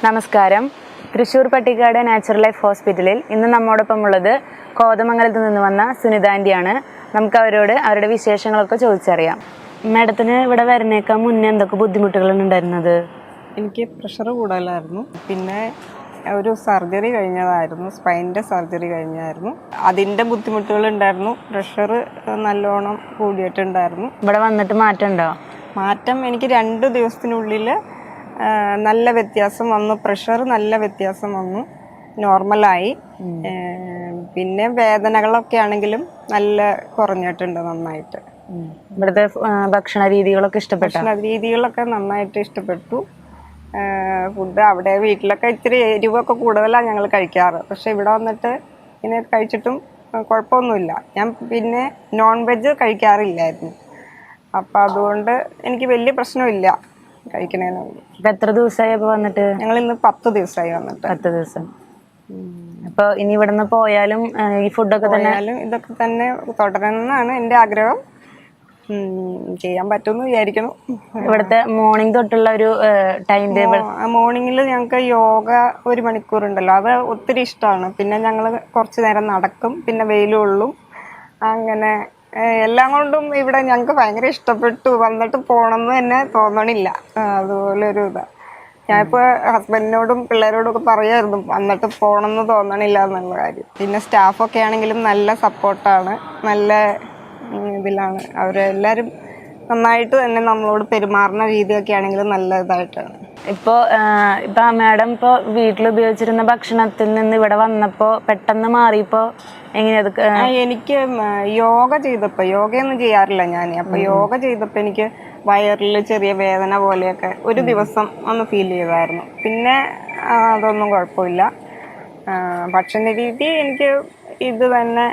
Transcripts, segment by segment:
നമസ്കാരം. Thrissur Pattikkad natural life ഹോസ്പിറ്റലിൽ ഇന്ന് നമ്മോടൊപ്പം ഉള്ളത് കോതമംഗലത്ത് നിന്ന് വന്ന സുനിത ആൻറ്റിയാണ്. നമുക്ക് അവരോട് അവരുടെ വിശേഷങ്ങളൊക്കെ ചോദിച്ചറിയാം. മാഡത്തിന് ഇവിടെ വരുന്നേക്കാൻ മുന്നേ എന്തൊക്കെ ബുദ്ധിമുട്ടുകളാണ് ഉണ്ടായിരുന്നത്? എനിക്ക് പ്രഷർ കൂടുതലായിരുന്നു. പിന്നെ ഒരു സർജറി കഴിഞ്ഞതായിരുന്നു, സ്പൈനിൻ്റെ സർജറി കഴിഞ്ഞായിരുന്നു. അതിൻ്റെ ബുദ്ധിമുട്ടുകൾ ഉണ്ടായിരുന്നു. പ്രഷർ നല്ലോണം കൂടിയിട്ടുണ്ടായിരുന്നു. ഇവിടെ വന്നിട്ട് മാറ്റം ഉണ്ടോ? മാറ്റം എനിക്ക് 2 ദിവസത്തിനുള്ളിൽ നല്ല വ്യത്യാസം വന്നു. പ്രഷർ നല്ല വ്യത്യാസം വന്നു, നോർമലായി. പിന്നെ വേദനകളൊക്കെ ആണെങ്കിലും നല്ല കുറഞ്ഞിട്ടുണ്ട് നന്നായിട്ട്. ഇവിടുത്തെ ഭക്ഷണ രീതികളൊക്കെ ഇഷ്ടപ്പെട്ടു? ഭക്ഷണ രീതികളൊക്കെ നന്നായിട്ട് ഇഷ്ടപ്പെട്ടു. ഫുഡ് അവിടെ വീട്ടിലൊക്കെ ഇത്തിരി എരിവൊക്കെ കൂടുതലാണ് ഞങ്ങൾ കഴിക്കാറ്. പക്ഷെ ഇവിടെ വന്നിട്ട് ഇങ്ങനെ കഴിച്ചിട്ടും കുഴപ്പമൊന്നുമില്ല. ഞാൻ പിന്നെ നോൺ വെജ് കഴിക്കാറില്ലായിരുന്നു. അപ്പം അതുകൊണ്ട് എനിക്ക് വലിയ പ്രശ്നമില്ല കഴിക്കണേനൊന്നും. എത്ര ദിവസമായി അപ്പോൾ വന്നിട്ട്? ഞങ്ങൾ ഇന്ന് 10 ദിവസമായി വന്നിട്ട്. 10 ദിവസം. അപ്പോൾ ഇനി ഇവിടുന്ന് പോയാലും ഈ ഫുഡൊക്കെ തന്നെ ഇതൊക്കെ തന്നെ തുടരണമെന്നാണ് എൻ്റെ ആഗ്രഹം. ചെയ്യാൻ പറ്റുമെന്ന് വിചാരിക്കുന്നു. ഇവിടുത്തെ മോർണിംഗ് തൊട്ടുള്ള ഒരു ടൈം ടേബിൾ? മോർണിംഗിൽ ഞങ്ങൾക്ക് യോഗ 1 മണിക്കൂറുണ്ടല്ലോ, അത് ഒത്തിരി ഇഷ്ടമാണ്. പിന്നെ ഞങ്ങൾ കുറച്ച് നേരം നടക്കും, പിന്നെ വെയിൽ കൊള്ളും. അങ്ങനെ എല്ലാം കൊണ്ടും ഇവിടെ ഞങ്ങൾക്ക് ഭയങ്കര ഇഷ്ടപ്പെട്ടു. വന്നിട്ട് പോകണമെന്ന് തന്നെ തോന്നണില്ല. അതുപോലെ ഒരു ഇതാണ്. ഞാനിപ്പോൾ ഹസ്ബൻഡിനോടും പിള്ളേരോടും ഒക്കെ പറയുമായിരുന്നു വന്നിട്ട് പോകണമെന്ന് തോന്നണില്ല എന്നുള്ള കാര്യം. പിന്നെ സ്റ്റാഫൊക്കെ ആണെങ്കിലും നല്ല സപ്പോർട്ടാണ്, നല്ല ഇതിലാണ്. അവരെല്ലാവരും നന്നായിട്ട് തന്നെ നമ്മളോട് പെരുമാറുന്ന രീതിയൊക്കെ ആണെങ്കിലും നല്ല ഇതായിട്ടാണ്. ഇപ്പോൾ മാഡം ഇപ്പോൾ വീട്ടിൽ ഉപയോഗിച്ചിരുന്ന ഭക്ഷണത്തിൽ നിന്ന് ഇവിടെ വന്നപ്പോൾ പെട്ടെന്ന് മാറിയപ്പോൾ എങ്ങനെയത്? എനിക്ക് യോഗ ചെയ്തപ്പോൾ, യോഗയൊന്നും ചെയ്യാറില്ല ഞാൻ. അപ്പോൾ യോഗ ചെയ്തപ്പോൾ എനിക്ക് വയറിൽ ചെറിയ വേദന പോലെയൊക്കെ ഒരു ദിവസം ഒന്ന് ഫീൽ ചെയ്തായിരുന്നു. പിന്നെ അതൊന്നും കുഴപ്പമില്ല. ഭക്ഷണ രീതി എനിക്ക് ഇത് തന്നെ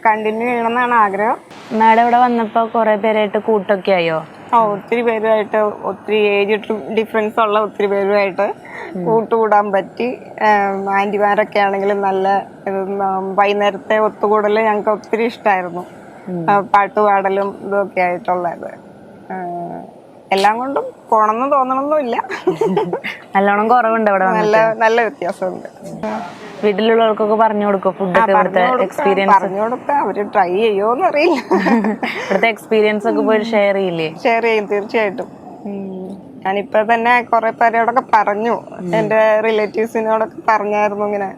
കണ്ടിന്യൂ ചെയ്യണമെന്നാണ് ആഗ്രഹം. മാഡം ഇവിടെ വന്നപ്പോൾ കുറേ പേരായിട്ട് കൂട്ടൊക്കെ ആയോ? ഒത്തിരി പേരുമായിട്ട്, ഒത്തിരി ഏജ് ഡിഫറൻസ് ഉള്ള ഒത്തിരി പേരുമായിട്ട് കൂട്ടുകൂടാൻ പറ്റി. ആൻറ്റിമാരൊക്കെ ആണെങ്കിലും നല്ല വൈകുന്നേരത്തെ ഒത്തുകൂടൽ ഞങ്ങൾക്ക് ഒത്തിരി ഇഷ്ടമായിരുന്നു. പാട്ടുപാടലും ഇതൊക്കെ ആയിട്ടുള്ളത്. എല്ലാം കൊണ്ടും പോണമെന്ന് തോന്നണമെന്നില്ല. നല്ലോണം കുറവുണ്ട് ഇവിടെ? നല്ല വ്യത്യാസമുണ്ട്. വീട്ടിലുള്ളവർക്കൊക്കെ പറഞ്ഞു കൊടുക്കും ഫുഡൊക്കെ? ഇവിടുത്തെ എക്സ്പീരിയൻസ് പറഞ്ഞു കൊടുക്കുക. അവര് ട്രൈ ചെയ്യുമോന്ന് അറിയില്ല. ഇവിടുത്തെ എക്സ്പീരിയൻസ് ഒക്കെ പോയി ഷെയർ ചെയ്യില്ലേ? ഷെയർ ചെയ്യും, തീർച്ചയായിട്ടും. ഞാനിപ്പോ തന്നെ കുറെ പേരോടൊക്കെ പറഞ്ഞു, എൻ്റെ റിലേറ്റീവ്സിനോടൊക്കെ പറഞ്ഞായിരുന്നു, ഇങ്ങനെ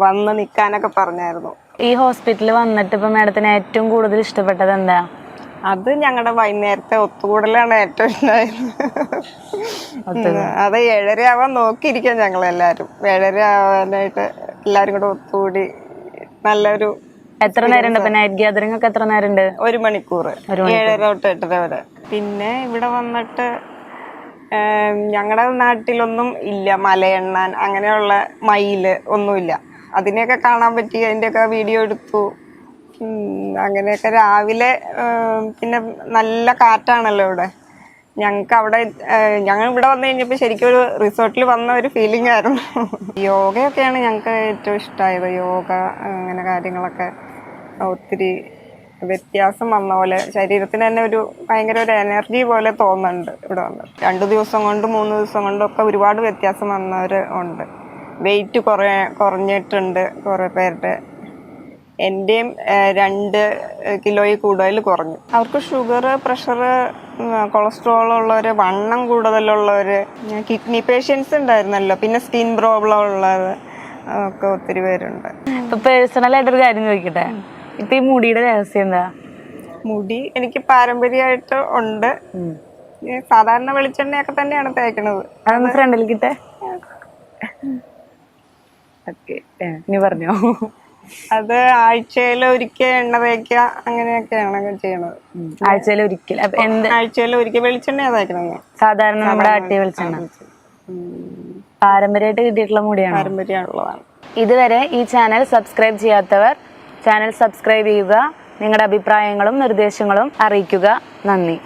വന്ന് നിൽക്കാനൊക്കെ പറഞ്ഞായിരുന്നു. ഈ ഹോസ്പിറ്റലിൽ വന്നിട്ട് ഇപ്പൊ മാഡത്തിന് ഏറ്റവും കൂടുതൽ ഇഷ്ടപ്പെട്ടത് എന്താ? അത് ഞങ്ങളുടെ വൈകുന്നേരത്തെ ഒത്തുകൂടലാണ് ഏറ്റവും ഇഷ്ടമായത്. അത് 7:30 ആവാൻ നോക്കിയിരിക്കാം ഞങ്ങളെല്ലാരും. 7:30 ആവാനായിട്ട് എല്ലാരും കൂടെ ഒത്തുകൂടി നല്ലൊരു. എത്ര നേരം ഉണ്ട് നൈറ്റ് ഗ്യാതറിംഗ് ഒക്കെ? എത്ര നേരം ഉണ്ട്? 1 മണിക്കൂർ, 7:30 തൊട്ട് 8:30 വരെ. പിന്നെ ഇവിടെ വന്നിട്ട് ഞങ്ങളുടെ നാട്ടിലൊന്നും ഇല്ല മലയെണ്ണാൻ, അങ്ങനെയുള്ള മയില് ഒന്നുമില്ല. അതിനെയൊക്കെ കാണാൻ പറ്റി. അതിൻ്റെയൊക്കെ വീഡിയോ എടുത്തു. അങ്ങനെയൊക്കെ രാവിലെ. പിന്നെ നല്ല കാറ്റാണല്ലോ ഇവിടെ. ഞങ്ങൾക്ക് അവിടെ ഞങ്ങൾ ഇവിടെ വന്നു കഴിഞ്ഞപ്പോൾ ശരിക്കും ഒരു റിസോർട്ടിൽ വന്ന ഒരു ഫീലിംഗ് ആയിരുന്നു. യോഗയൊക്കെയാണ് ഞങ്ങൾക്ക് ഏറ്റവും ഇഷ്ടമായത്. യോഗ അങ്ങനെ കാര്യങ്ങളൊക്കെ ഒത്തിരി വ്യത്യാസം വന്ന പോലെ, ശരീരത്തിന് തന്നെ ഒരു ഭയങ്കര ഒരു എനർജി പോലെ തോന്നുന്നുണ്ട് ഇവിടെ വന്നിട്ട്. 2 ദിവസം കൊണ്ടും 3 ദിവസം കൊണ്ടും ഒക്കെ ഒരുപാട് വ്യത്യാസം വന്നവർ ഉണ്ട്. വെയിറ്റ് കുറഞ്ഞിട്ടുണ്ട് കുറേ പേരുടെ. എൻ്റെയും 2 കിലോയിൽ കൂടുതൽ കുറഞ്ഞു. അവർക്ക് ഷുഗർ, പ്രഷർ, കൊളസ്ട്രോൾ ഉള്ളവർ, വണ്ണം കൂടുതലുള്ളവർ, കിഡ്നി പേഷ്യൻസ് ഉണ്ടായിരുന്നല്ലോ, പിന്നെ സ്കിൻ പ്രോബ്ലം ഉള്ളത് ഒക്കെ ഒത്തിരി പേരുണ്ട്. ഇപ്പൊ പേഴ്സണലായിട്ടൊരു കാര്യം ചോദിക്കട്ടെ, ഇപ്പൊ ഈ മുടിയുടെ രഹസ്യം എന്താ? മുടി എനിക്ക് പാരമ്പര്യമായിട്ട് ഉണ്ട്. സാധാരണ വെളിച്ചെണ്ണയൊക്കെ തന്നെയാണ് തേക്കണത്. അതൊന്ന് ഫ്രണ്ടിൽ കിട്ടെ. ഓക്കെ, നീ പറഞ്ഞോ. അത് ആഴ്ചയിൽ ഒരിക്കൽ എണ്ണ തേക്കുക, അങ്ങനെയൊക്കെയാണ് ചെയ്യണത്. ആഴ്ചയിൽ ഒരിക്കൽ? ആഴ്ചയിൽ ഒരിക്കൽ വെളിച്ചെണ്ണയാണ് തേക്കണത്. സാധാരണ നമ്മുടെ ആട്ടിയ വെളിച്ചെണ്ണ പാരമ്പര്യമായിട്ട് കിട്ടിയിട്ടുള്ള മുടിയാണ്? പാരമ്പര്യമുള്ളതാണ്. ഇതുവരെ ഈ ചാനൽ സബ്സ്ക്രൈബ് ചെയ്യാത്തവർ ചാനൽ സബ്സ്ക്രൈബ് ചെയ്യുക. നിങ്ങളുടെ അഭിപ്രായങ്ങളും നിർദ്ദേശങ്ങളും അറിയിക്കുക. നന്ദി.